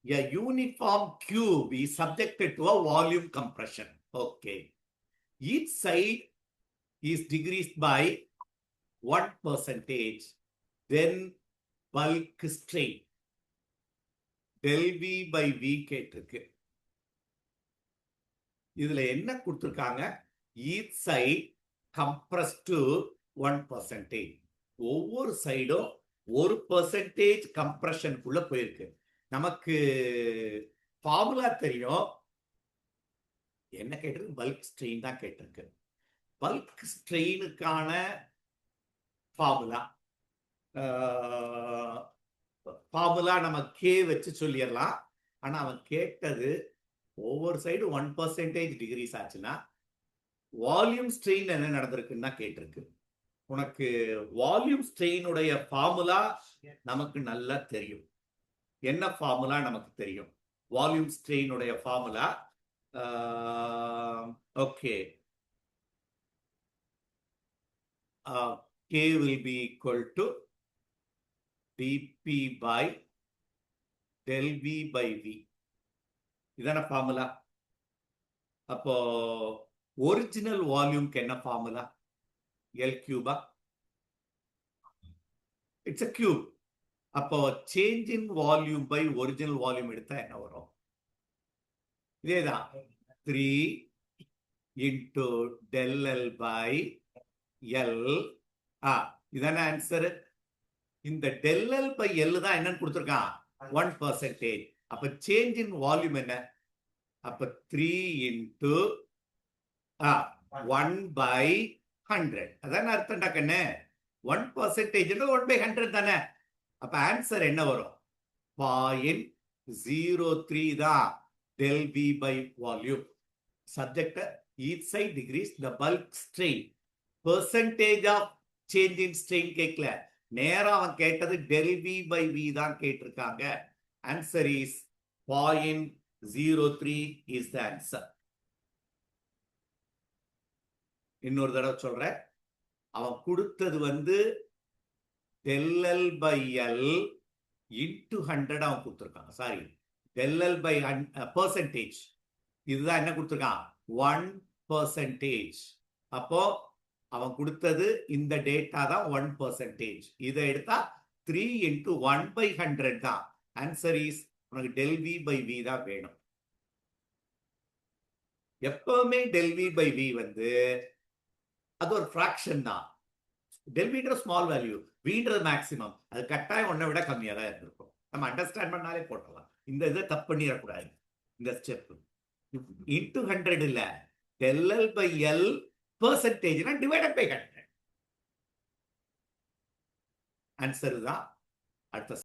A uniform cube is subjected to a volume compression. Okay. Each side is decreased by 1%. Then bulk strain. Del V by V கேட்டிருக்கு. இதுல என்ன கொடுத்திருக்காங்க? Each side compressed to 1%. ஒவ்வொரு சைடும் 1% கம்ப்ரஷனுக்குள்ள போயிருக்கு. நமக்கு formula தெரியும். என்ன கேட்டிருக்கு? பல்க் ஸ்ட்ரெயின் தான் கேட்டிருக்கு. பல்க் ஸ்ட்ரெயினுக்கான ஃபார்முலா நம்ம கே வச்சு சொல்லிடலாம். ஆனா அவன் கேட்டது ஒவ்வொரு சைடு 1% டிகிரிஸ் ஆச்சுன்னா வால்யூம் ஸ்ட்ரெயின் என்ன நடந்திருக்குன்னு தான் கேட்டிருக்கு. உனக்கு வால்யூம் ஸ்ட்ரெயினுடைய ஃபார்முலா நமக்கு நல்லா தெரியும். என்ன ஃபார்முலா நமக்கு தெரியும்? வால்யூம் ஸ்ட்ரெயினுடைய formula okay, K will be equal to dP by del V by V. இதான ஃபார்முலா. அப்போ ஒரிஜினல் வால்யூம்க்கு என்ன ஃபார்முலா? எல் கியூபா? It's a cube. அப்போ change in volume by original volume எடுத்தா என்ன வரும்? இதேதான் 3 into del L by L. இதான ஆன்சர். இந்த del L by L தான் என்னன்னு கொடுத்திருக்கான்? 1%. அப்ப சேஞ்ச் இன் வால்யூம் என்ன? அப்ப 3 into 1 by 100. அதான் அர்த்தம்டா கண்ணு. 1% 1 by 100 தானே. அப்ப ஆன்சர் என்ன வரும்? 0.03 தான் del V by volume. Subject each side decrease the bulk strain. Percentage of change in strain கேட்கல. நேரா அவன் கேட்டது del V by V தான் கேட்டிருக்காங்க. Answer is 0.03 is the answer. இன்னொரு தடவை சொல்றேன். அவன் கொடுத்தது del L by L into 100 அவன் கொடுத்திருக்கான். Sorry, del L by percentage. இதுதான் என்ன கொடுத்திருக்கான்? 1%. அப்போ அவன் கொடுத்தது இந்த டேட்டா தான் 1%. இதை எடுத்தா 3 into 1 by 100 தான். ஆன்சர் இஸ் உனக்கு del V by V தான் வேணும். எப்பவுமே del V by V அது ஒரு ஃபிராக்ஷன் தான். del V ஸ்மால் வேல்யூ, Vன்றது மேக்சிமம். அது கட்டாயம் ஒன்றை விட கம்மியா தான் இருந்திருக்கும். நம்ம அண்டர்ஸ்டாண்ட் பண்ணாலே போட்டலாம். இந்த இதை தப்பு பண்ணிடக்கூடாது. இந்த ஸ்டெப் இன்டு 100 இல்ல, del L by L percentage divided by 100. Answer தான். அடுத்த